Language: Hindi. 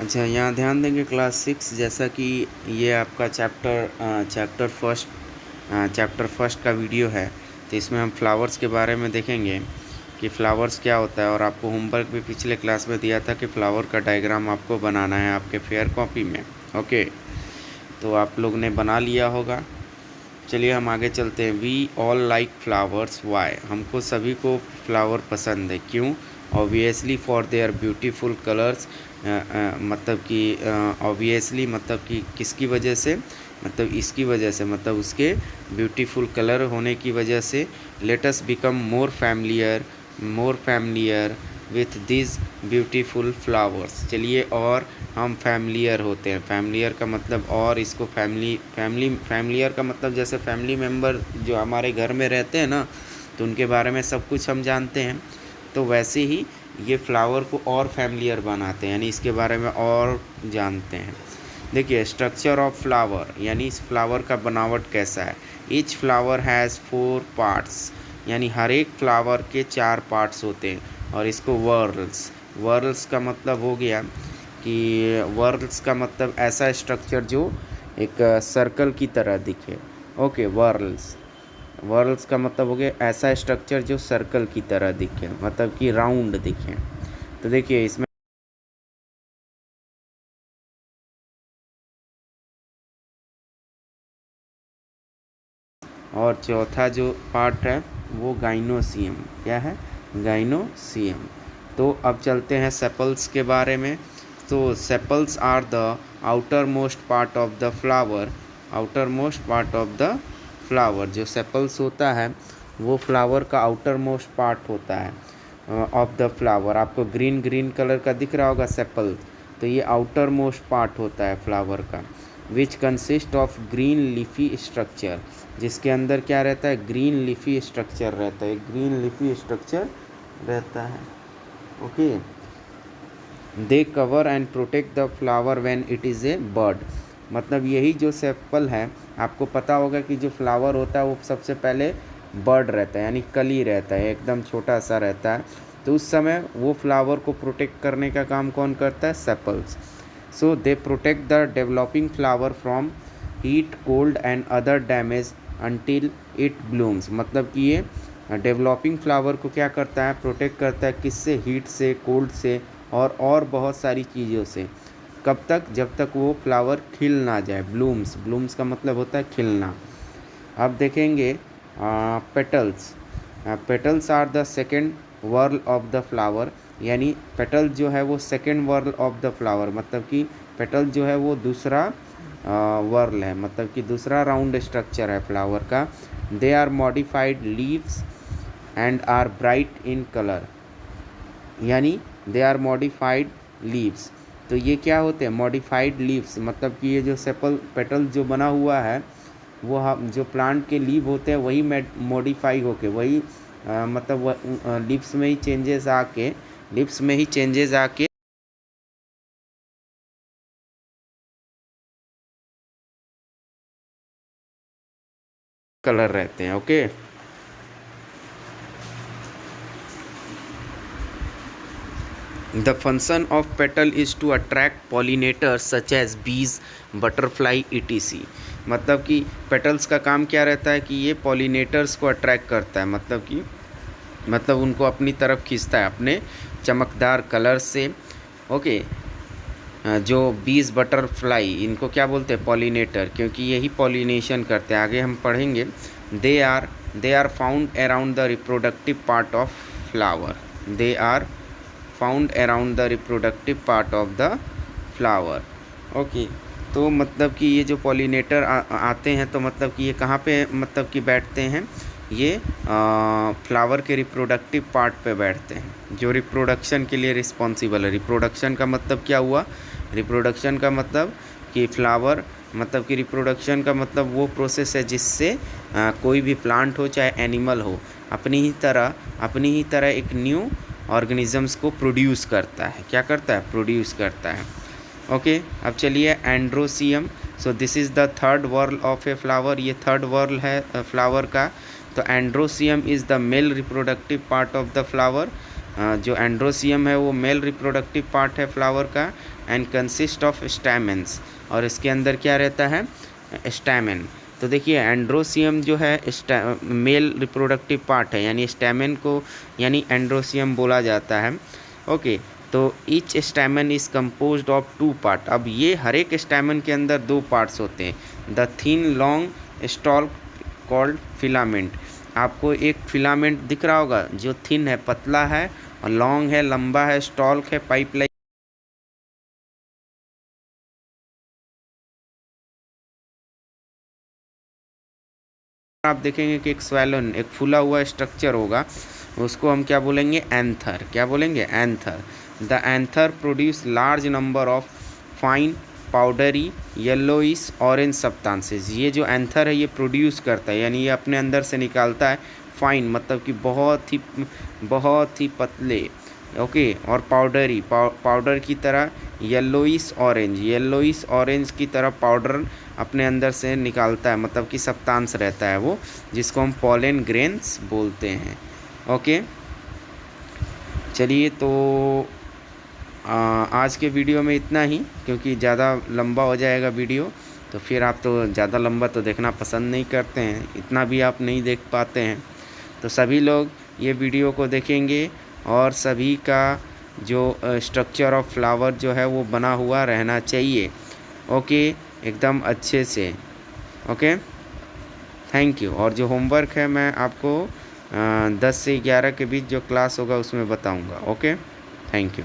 अच्छा, यहाँ ध्यान देंगे क्लास 6, जैसा कि ये आपका चैप्टर फर्स्ट का वीडियो है। तो इसमें हम फ्लावर्स के बारे में देखेंगे कि फ्लावर्स क्या होता है, और आपको होमवर्क भी पिछले क्लास में दिया था कि फ्लावर का डायग्राम आपको बनाना है आपके फेयर कॉपी में। ओके, तो आप लोग ने बना लिया होगा। चलिए हम आगे चलते हैं। We all like flowers, why, हमको सभी को फ्लावर पसंद है, क्यों? Obviously for their beautiful colours, मतलब कि ऑब्वियसली मतलब कि किसकी वजह से, मतलब इसकी वजह से, मतलब उसके ब्यूटीफुल कलर होने की वजह से। Let us become more familiar with this beautiful flowers. चलिए, और हम फैमिलियर होते हैं। फैमिलियर का मतलब, और इसको फैमिलियर का मतलब जैसे फैमिली मेम्बर जो हमारे घर में रहते हैं ना, तो उनके बारे में सब कुछ हम जानते हैं। तो वैसे ही ये फ्लावर को और फैमिलियर बनाते हैं, यानी इसके बारे में और जानते हैं। देखिए, स्ट्रक्चर ऑफ फ्लावर, यानी इस फ्लावर का बनावट कैसा है। ईच फ्लावर हैज़ 4 पार्ट्स, यानी हर एक फ्लावर के 4 पार्ट्स होते हैं। और इसको वर्ल्स का मतलब हो गया कि वर्ल्स का मतलब ऐसा स्ट्रक्चर जो एक सर्कल की तरह दिखे। ओके, वर्ल्स का मतलब हो गया ऐसा स्ट्रक्चर जो सर्कल की तरह दिखे, मतलब कि राउंड दिखे। तो देखिए इसमें, और चौथा जो पार्ट है वो गाइनोसियम, क्या है? गाइनोसियम। तो अब चलते हैं सेपल्स के बारे में। तो sepals are the outer most part of the flower, outer most part of the flower. जो सेपल्स होता है वो फ्लावर का आउटर मोस्ट पार्ट होता है ऑफ द फ्लावर। आपको ग्रीन ग्रीन कलर का दिख रहा होगा सेपल, तो ये आउटर मोस्ट पार्ट होता है फ्लावर का। Which consist of green leafy structure, जिसके अंदर क्या रहता है? ग्रीन लीफी स्ट्रक्चर रहता है, ग्रीन लीफी स्ट्रक्चर रहता है। Okay, they cover and protect the flower when it is a bird. मतलब यही जो सेपल है, आपको पता होगा कि जो फ्लावर होता है वो सबसे पहले बर्ड रहता है, यानी कली रहता है, एकदम छोटा सा रहता है। तो उस समय वो फ्लावर को प्रोटेक्ट करने का काम कौन करता है? Sepals. So they protect the developing flower from heat, cold and other damage until it blooms. मतलब कि ये डेवलपिंग फ्लावर को क्या करता है? प्रोटेक्ट करता है, किससे? हीट से, कोल्ड से, और बहुत सारी चीज़ों से। कब तक? जब तक वो फ्लावर खिल ना जाए। ब्लूम्स का मतलब होता है खिलना। अब देखेंगे petals. Petals are the second whorl of the flower, यानी पेटल जो है वो second whorl of the flower, मतलब कि पेटल जो है वो दूसरा वर्ल है, मतलब कि दूसरा राउंड स्ट्रक्चर है फ्लावर का। They are modified leaves and are bright in colour, यानी दे आर मॉडिफाइड लीव्स। तो ये क्या होते हैं? मॉडिफाइड लीव्स, मतलब कि ये जो सेपल पेटल जो बना हुआ है वो हम जो प्लांट के लीव होते हैं वही मॉडिफाई होके, वही मतलब लीव्स में ही चेंजेस आके कलर रहते हैं। Okay, the function of petal is to attract pollinators such as bees, butterfly, etc. मतलब कि पेटल्स का काम क्या रहता है कि ये पॉलिनेटर्स को अट्रैक्ट करता है, मतलब उनको अपनी तरफ खींचता है अपने चमकदार कलर से। ओके, जो बीज, बटरफ्लाई, इनको क्या बोलते हैं? पॉलिनेटर, क्योंकि यही पॉलिनेशन करते हैं। आगे हम पढ़ेंगे। They are found around the reproductive part of flower, they are found around the reproductive part of the flower. Okay, तो मतलब कि ये जो पॉलिनेटर आते हैं, तो मतलब कि ये कहाँ पे मतलब कि बैठते हैं? ये फ्लावर के रिप्रोडक्टिव पार्ट पे बैठते हैं, जो रिप्रोडक्शन के लिए रिस्पॉन्सिबल है। रिप्रोडक्शन का मतलब क्या हुआ? रिप्रोडक्शन का मतलब कि फ्लावर, मतलब कि रिप्रोडक्शन का मतलब वो प्रोसेस है जिससे कोई भी प्लांट हो चाहे एनिमल हो, अपनी ही तरह एक न्यू ऑर्गेनिजम्स को प्रोड्यूस करता है। क्या करता है? प्रोड्यूस करता है। ओके, अब चलिए androecium. So this is the third whorl of a flower, ये थर्ड वर्ल है फ्लावर का। तो androecium is the male reproductive part of the flower. जो एंड्रोसियम है वो मेल रिप्रोडक्टिव पार्ट है फ्लावर का एंड कंसिस्ट ऑफ स्टैमेंस, और इसके अंदर क्या रहता है, स्टैमेन। तो देखिए एंड्रोसियम जो है मेल रिप्रोडक्टिव पार्ट है, यानी स्टैमेन को यानी एंड्रोसियम बोला जाता है। ओके, तो each stamen is composed of 2 part. अब ये हर एक स्टैमेन के अंदर 2 पार्ट्स होते हैं। The thin long stalk called filament. आपको एक फिलामेंट दिख रहा होगा जो थिन है, पतला है, और लॉन्ग है, लंबा है, स्टॉल्क है, पाइपलाइन। आप देखेंगे कि एक स्वेलन, एक फूला हुआ स्ट्रक्चर होगा, उसको हम क्या बोलेंगे, एंथर। क्या बोलेंगे, anther. The anther produce large number of fine powdery yellowish orange substances. ये जो एंथर है ये प्रोड्यूस करता है, यानी ये अपने अंदर से निकालता है फाइन, मतलब कि बहुत ही पतले, ओके, और पाउडरी, पाउडर की तरह, येलोइश ऑरेंज की तरह पाउडर अपने अंदर से निकालता है, मतलब कि सब्सटेंस रहता है वो, जिसको हम पॉलन ग्रेन्स बोलते हैं। ओके, चलिए, तो आज के वीडियो में इतना ही, क्योंकि ज़्यादा लंबा हो जाएगा वीडियो, तो फिर आप तो ज़्यादा लंबा तो देखना पसंद नहीं करते हैं, इतना भी आप नहीं देख पाते हैं। तो सभी लोग ये वीडियो को देखेंगे और सभी का जो स्ट्रक्चर ऑफ फ्लावर जो है वो बना हुआ रहना चाहिए। ओके, एकदम अच्छे से। Okay, thank you. और जो होमवर्क है मैं आपको 10 से 11 के बीच जो क्लास होगा उसमें बताऊंगा। Okay, thank you.